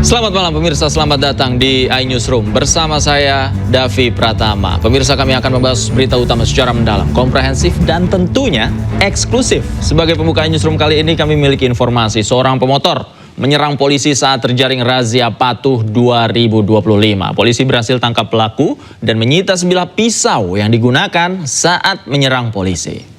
Selamat malam pemirsa, selamat datang di iNewsroom. Bersama saya, Davi Pratama. Pemirsa, kami akan membahas berita utama secara mendalam, komprehensif, dan tentunya eksklusif. Sebagai pembuka iNewsroom kali ini kami memiliki informasi seorang pemotor menyerang polisi saat terjaring razia patuh 2025. Polisi berhasil tangkap pelaku dan menyita sebilah pisau yang digunakan saat menyerang polisi.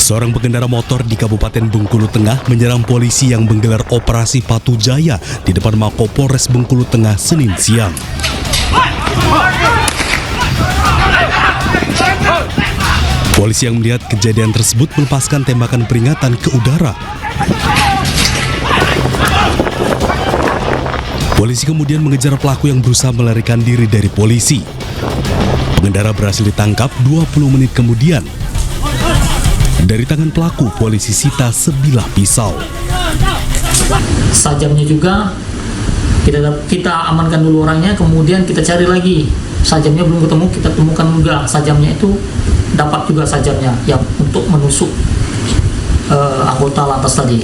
Seorang pengendara motor di Kabupaten Bengkulu Tengah menyerang polisi yang menggelar operasi Patuh Jaya di depan Mako Polres Bengkulu Tengah Senin siang. Polisi yang melihat kejadian tersebut melepaskan tembakan peringatan ke udara. Polisi kemudian mengejar pelaku yang berusaha melarikan diri dari polisi. Pengendara berhasil ditangkap 20 menit kemudian. Dari tangan pelaku, polisi sita sebilah pisau. Sajamnya juga kita amankan dulu orangnya, kemudian kita cari lagi. Sajamnya belum ketemu, kita temukan juga sajamnya itu, dapat juga sajamnya yang untuk menusuk anggota lantas tadi.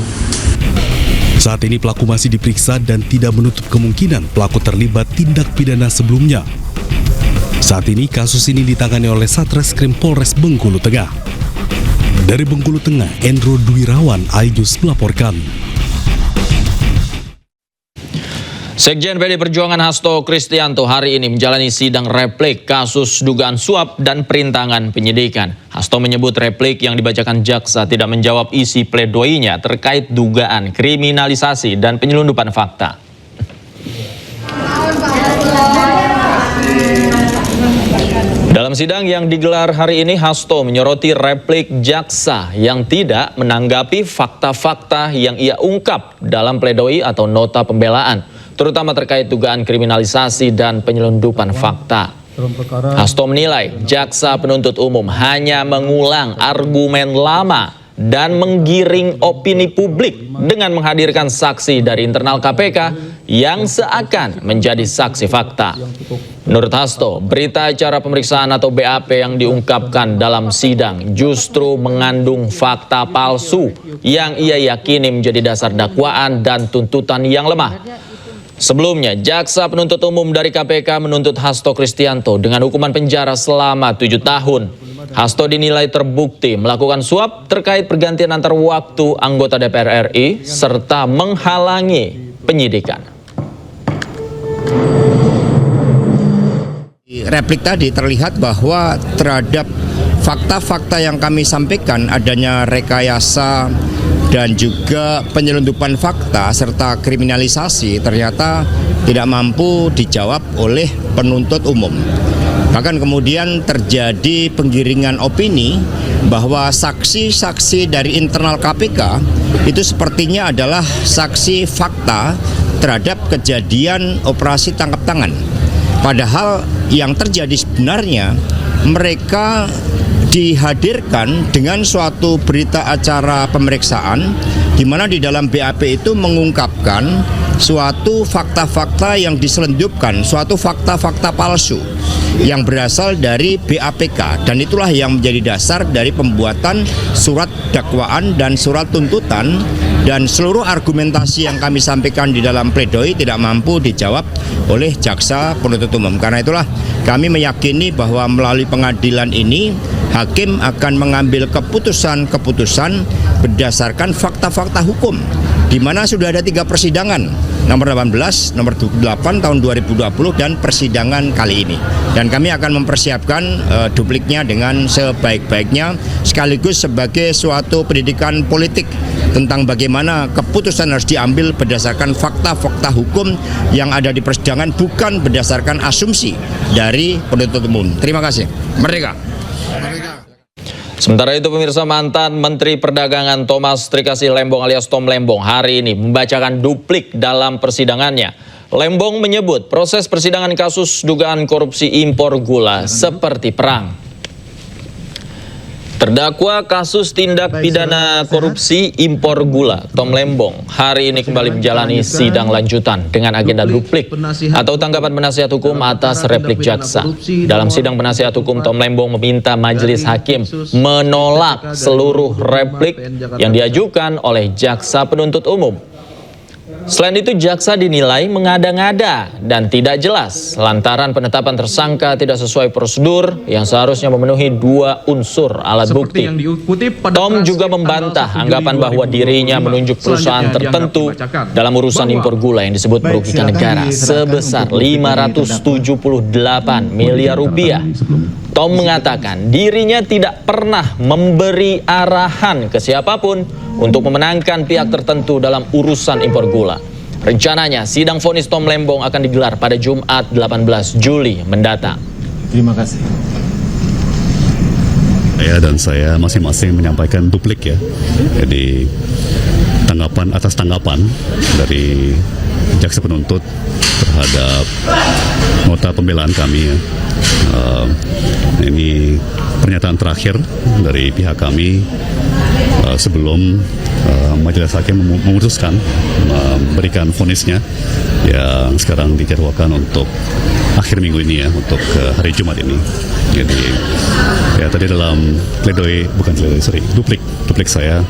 Saat ini pelaku masih diperiksa dan tidak menutup kemungkinan pelaku terlibat tindak pidana sebelumnya. Saat ini kasus ini ditangani oleh Satreskrim Polres Bengkulu Tengah. Dari Bengkulu Tengah, Endro Dwirawan, iNews melaporkan. Sekjen PD Perjuangan Hasto Kristianto hari ini menjalani sidang replik kasus dugaan suap dan perintangan penyidikan. Hasto menyebut replik yang dibacakan jaksa tidak menjawab isi pledoinya terkait dugaan kriminalisasi dan penyelundupan fakta. Dalam sidang yang digelar hari ini, Hasto menyoroti replik jaksa yang tidak menanggapi fakta-fakta yang ia ungkap dalam pledoi atau nota pembelaan, terutama terkait dugaan kriminalisasi dan penyelundupan fakta. Hasto menilai jaksa penuntut umum hanya mengulang argumen lama dan menggiring opini publik dengan menghadirkan saksi dari internal KPK yang seakan menjadi saksi fakta. Menurut Hasto, berita acara pemeriksaan atau BAP yang diungkapkan dalam sidang justru mengandung fakta palsu yang ia yakini menjadi dasar dakwaan dan tuntutan yang lemah. Sebelumnya, jaksa penuntut umum dari KPK menuntut Hasto Kristianto dengan hukuman penjara selama 7 tahun. Hasto dinilai terbukti melakukan suap terkait pergantian antar waktu anggota DPR RI serta menghalangi penyidikan. Replik tadi terlihat bahwa terhadap fakta-fakta yang kami sampaikan, adanya rekayasa dan juga penyelundupan fakta serta kriminalisasi ternyata tidak mampu dijawab oleh penuntut umum. Bahkan kemudian terjadi penggiringan opini bahwa saksi-saksi dari internal KPK itu sepertinya adalah saksi fakta terhadap kejadian operasi tangkap tangan. Padahal yang terjadi sebenarnya mereka dihadirkan dengan suatu berita acara pemeriksaan di mana di dalam BAP itu mengungkapkan suatu fakta-fakta yang diselundupkan, suatu fakta-fakta palsu yang berasal dari BAPK, dan itulah yang menjadi dasar dari pembuatan surat dakwaan dan surat tuntutan, dan seluruh argumentasi yang kami sampaikan di dalam pledoi tidak mampu dijawab oleh jaksa penuntut umum. Karena itulah kami meyakini bahwa melalui pengadilan ini hakim akan mengambil keputusan-keputusan berdasarkan fakta-fakta hukum, di mana sudah ada 3 persidangan, nomor 18, nomor 28 tahun 2020 dan persidangan kali ini. Dan kami akan mempersiapkan dupliknya dengan sebaik-baiknya sekaligus sebagai suatu pendidikan politik tentang bagaimana keputusan harus diambil berdasarkan fakta-fakta hukum yang ada di persidangan, bukan berdasarkan asumsi dari penuntut umum. Terima kasih. Merdeka. Sementara itu pemirsa, mantan Menteri Perdagangan Thomas Trikasih Lembong alias Tom Lembong hari ini membacakan duplik dalam persidangannya. Lembong menyebut proses persidangan kasus dugaan korupsi impor gula seperti perang. Terdakwa kasus tindak pidana korupsi impor gula Tom Lembong hari ini kembali menjalani sidang lanjutan dengan agenda duplik atau tanggapan penasihat hukum atas replik jaksa. Dalam sidang penasihat hukum, Tom Lembong meminta majelis hakim menolak seluruh replik yang diajukan oleh jaksa penuntut umum. Selain itu, jaksa dinilai mengada-ngada dan tidak jelas lantaran penetapan tersangka tidak sesuai prosedur yang seharusnya memenuhi 2 unsur alat bukti. Tom juga membantah anggapan bahwa dirinya menunjuk perusahaan tertentu dalam urusan impor gula yang disebut merugikan negara sebesar 578 miliar rupiah. Tom mengatakan dirinya tidak pernah memberi arahan ke siapapun untuk memenangkan pihak tertentu dalam urusan impor gula. Rencananya sidang vonis Tom Lembong akan digelar pada Jumat 18 Juli mendatang. Terima kasih. Saya dan saya masing-masing menyampaikan duplik ya. Jadi tanggapan atas tanggapan dari jaksa penuntut terhadap nota pembelaan kami ya. Ini pernyataan terakhir dari pihak kami sebelum majelis hakim memutuskan memberikan vonisnya yang sekarang dijadwalkan untuk akhir minggu ini ya, untuk hari Jumat ini. Jadi ya tadi dalam duplik saya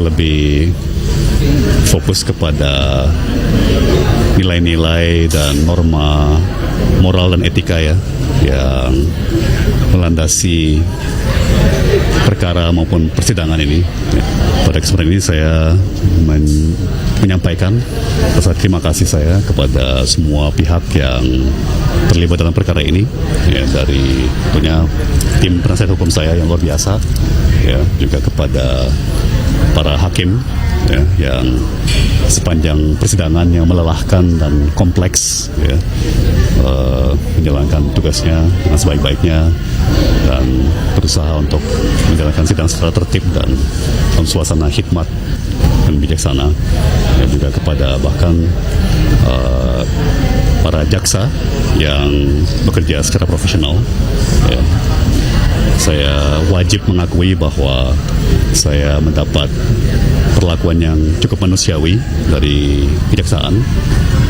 lebih fokus kepada nilai-nilai dan norma moral dan etika ya yang melandasi perkara maupun persidangan ini. Pada kesempatan ini saya menyampaikan rasa terima kasih saya kepada semua pihak yang terlibat dalam perkara ini ya, dari tentunya tim penasihat hukum saya yang luar biasa ya, juga kepada para hakim ya, yang sepanjang persidangan yang melelahkan dan kompleks ya, menjalankan tugasnya dengan sebaik-baiknya dan berusaha untuk menjalankan sidang secara tertib dan dalam suasana hikmat dan bijaksana dan juga kepada bahkan para jaksa yang bekerja secara profesional ya. Saya wajib mengakui bahwa saya mendapat perlakuan yang cukup manusiawi dari kejaksaan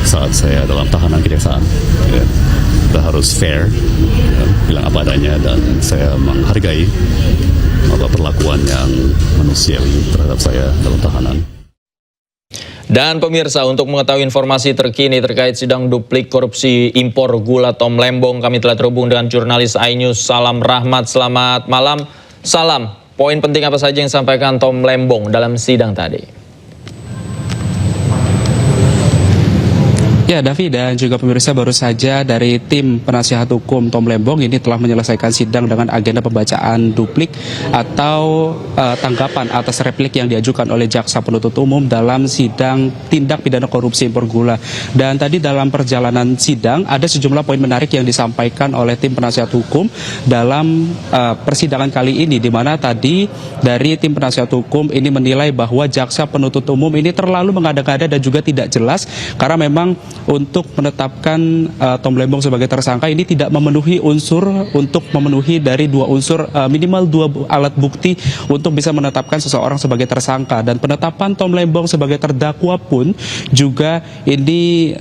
saat saya dalam tahanan kejaksaan ya. Kita harus fair ya, bilang apa adanya, dan saya menghargai perlakuan yang manusiawi terhadap saya dalam tahanan. Dan pemirsa, untuk mengetahui informasi terkini terkait sidang duplik korupsi impor gula Tom Lembong, kami telah terhubung dengan jurnalis iNews Salam Rahmat. Selamat malam. Salam, poin penting apa saja yang disampaikan Tom Lembong dalam sidang tadi? Ya, Davi dan juga pemirsa, baru saja dari tim penasihat hukum Tom Lembong ini telah menyelesaikan sidang dengan agenda pembacaan duplik atau tanggapan atas replik yang diajukan oleh jaksa penuntut umum dalam sidang tindak pidana korupsi impor gula. Dan tadi dalam perjalanan sidang ada sejumlah poin menarik yang disampaikan oleh tim penasihat hukum dalam persidangan kali ini, di mana tadi dari tim penasihat hukum ini menilai bahwa jaksa penuntut umum ini terlalu mengada-ngada dan juga tidak jelas, karena memang untuk menetapkan Tom Lembong sebagai tersangka ini tidak memenuhi unsur untuk memenuhi dari 2 unsur, minimal 2 alat bukti untuk bisa menetapkan seseorang sebagai tersangka. Dan penetapan Tom Lembong sebagai terdakwa pun juga ini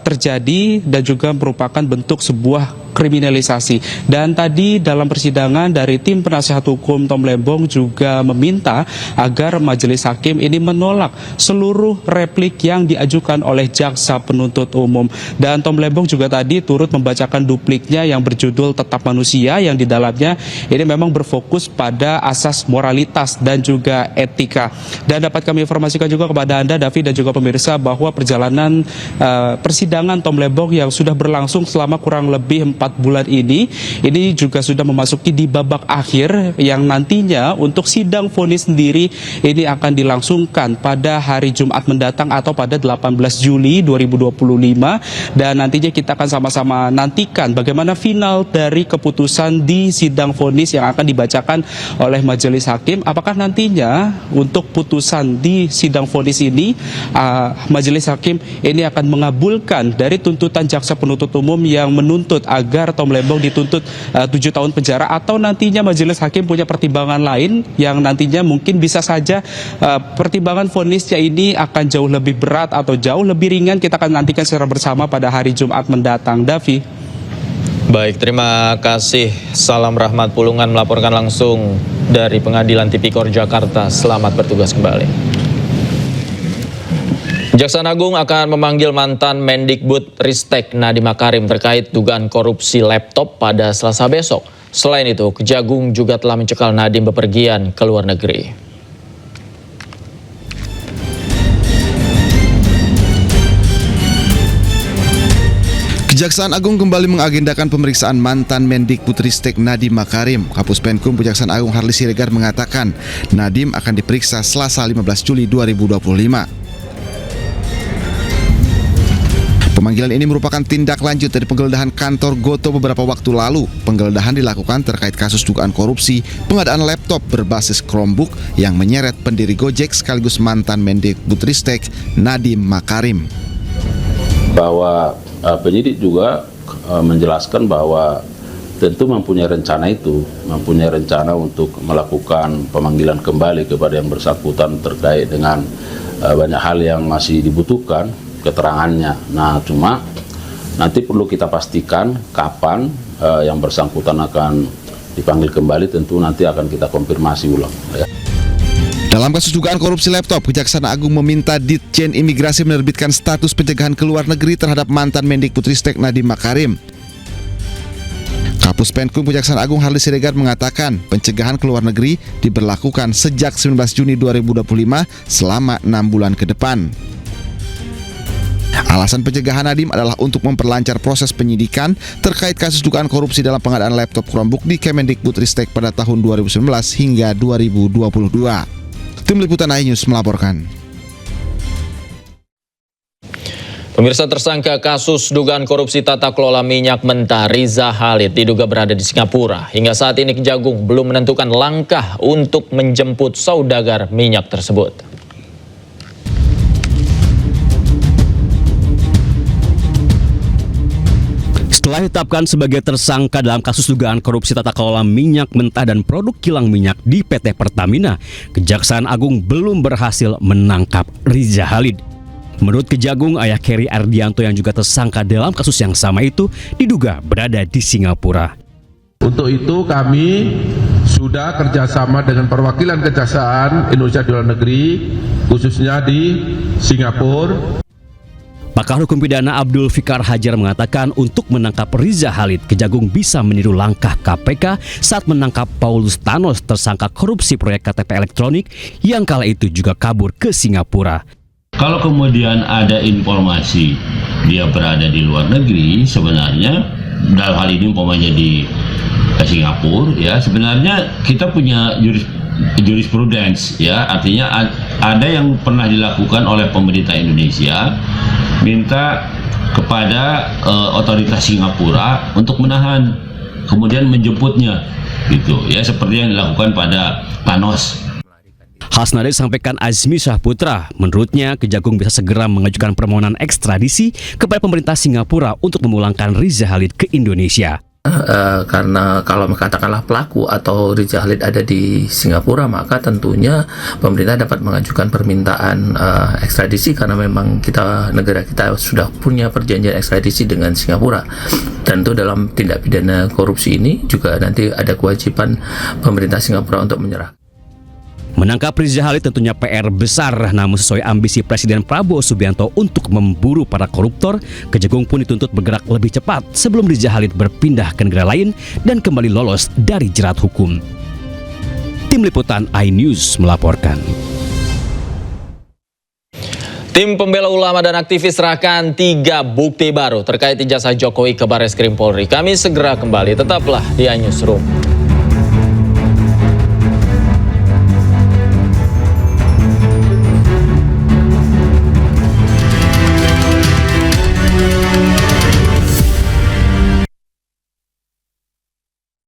terjadi dan juga merupakan bentuk sebuah kriminalisasi. Dan tadi dalam persidangan dari tim penasihat hukum Tom Lembong juga meminta agar majelis hakim ini menolak seluruh replik yang diajukan oleh jaksa penuntut umum. Dan Tom Lembong juga tadi turut membacakan dupliknya yang berjudul Tetap Manusia, yang di dalamnya ini memang berfokus pada asas moralitas dan juga etika. Dan dapat kami informasikan juga kepada Anda, Davi, dan juga pemirsa, bahwa perjalanan persidangan Tom Lembong yang sudah berlangsung selama kurang lebih 4 bulan ini juga sudah memasuki di babak akhir, yang nantinya untuk sidang vonis sendiri ini akan dilangsungkan pada hari Jumat mendatang atau pada 18 Juli 2025, dan nantinya kita akan sama-sama nantikan bagaimana final dari keputusan di sidang vonis yang akan dibacakan oleh majelis hakim. Apakah nantinya untuk putusan di sidang vonis ini majelis hakim ini akan mengabulkan dari tuntutan jaksa penuntut umum yang menuntut agar agar Tom Lembong dituntut 7 tahun penjara, atau nantinya majelis hakim punya pertimbangan lain yang nantinya mungkin bisa saja pertimbangan vonisnya ini akan jauh lebih berat atau jauh lebih ringan. Kita akan nantikan secara bersama pada hari Jumat mendatang. Davi. Baik, terima kasih. Salam Rahmat Pulungan melaporkan langsung dari Pengadilan Tipikor Jakarta. Selamat bertugas kembali. Kejaksaan Agung akan memanggil mantan Mendikbud Ristek Nadiem Makarim terkait dugaan korupsi laptop pada Selasa besok. Selain itu, Kejagung juga telah mencekal Nadiem bepergian ke luar negeri. Kejaksaan Agung kembali mengagendakan pemeriksaan mantan Mendikbudristek Nadiem Makarim. Kapus Penkum Kejaksaan Agung Harli Siregar mengatakan Nadiem akan diperiksa Selasa 15 Juli 2025. Pemanggilan ini merupakan tindak lanjut dari penggeledahan kantor Gotoh beberapa waktu lalu. Penggeledahan dilakukan terkait kasus dugaan korupsi pengadaan laptop berbasis Chromebook yang menyeret pendiri Gojek sekaligus mantan Mendikbudristek Nadiem Makarim. Bahwa penyidik juga menjelaskan bahwa tentu mempunyai rencana untuk melakukan pemanggilan kembali kepada yang bersangkutan terkait dengan banyak hal yang masih dibutuhkan keterangannya. Nah, cuma nanti perlu kita pastikan kapan yang bersangkutan akan dipanggil kembali, tentu nanti akan kita konfirmasi ulang. Dalam kasus dugaan korupsi laptop, Kejaksaan Agung meminta Ditjen Imigrasi menerbitkan status pencegahan ke luar negeri terhadap mantan Mendikbudristek Nadiem Makarim. Kapus Penkum Kejaksaan Agung Harli Siregar mengatakan pencegahan ke luar negeri diberlakukan sejak 19 Juni 2025 selama 6 bulan ke depan. Alasan pencegahan Nadiem adalah untuk memperlancar proses penyidikan terkait kasus dugaan korupsi dalam pengadaan laptop Chromebook di Kemendikbudristek pada tahun 2019 hingga 2022. Tim Liputan iNews melaporkan. Pemirsa, tersangka kasus dugaan korupsi tata kelola minyak mentah Riza Khalid diduga berada di Singapura. Hingga saat ini Kejagung belum menentukan langkah untuk menjemput saudagar minyak tersebut. Setelah ditetapkan sebagai tersangka dalam kasus dugaan korupsi tata kelola minyak mentah dan produk kilang minyak di PT Pertamina, Kejaksaan Agung belum berhasil menangkap Riza Khalid. Menurut Kejagung, ayah Kerry Ardianto yang juga tersangka dalam kasus yang sama itu diduga berada di Singapura. Untuk itu kami sudah kerjasama dengan perwakilan Kejaksaan Indonesia di luar negeri, khususnya di Singapura. Pakar Hukum Pidana Abdul Fikar Hajar mengatakan untuk menangkap Riza Khalid, Kejagung bisa meniru langkah KPK saat menangkap Paulus Thanos, tersangka korupsi proyek KTP elektronik yang kala itu juga kabur ke Singapura. Kalau kemudian ada informasi dia berada di luar negeri, sebenarnya dalam hal ini umpamanya di Singapura, ya sebenarnya kita punya jurisprudence, ya artinya ada yang pernah dilakukan oleh pemerintah Indonesia minta kepada otoritas Singapura untuk menahan, kemudian menjemputnya, gitu ya, seperti yang dilakukan pada Thanos. Hal senada disampaikan Azmi Syahputra. Menurutnya, Kejagung bisa segera mengajukan permohonan ekstradisi kepada pemerintah Singapura untuk memulangkan Riza Khalid ke Indonesia. Karena kalau katakanlah pelaku atau Riza Khalid ada di Singapura, maka tentunya pemerintah dapat mengajukan permintaan ekstradisi karena memang negara kita sudah punya perjanjian ekstradisi dengan Singapura. Tentu dalam tindak pidana korupsi ini juga nanti ada kewajiban pemerintah Singapura untuk menyerah. Menangkap Riza Khalid tentunya PR besar, namun sesuai ambisi Presiden Prabowo Subianto untuk memburu para koruptor, Kejagung pun dituntut bergerak lebih cepat sebelum Riza Khalid berpindah ke negara lain dan kembali lolos dari jerat hukum. Tim Liputan iNews melaporkan. Tim pembela ulama dan aktivis serahkan 3 bukti baru terkait ijazah Jokowi ke Barreskrim Polri. Kami segera kembali, tetaplah di iNewsroom.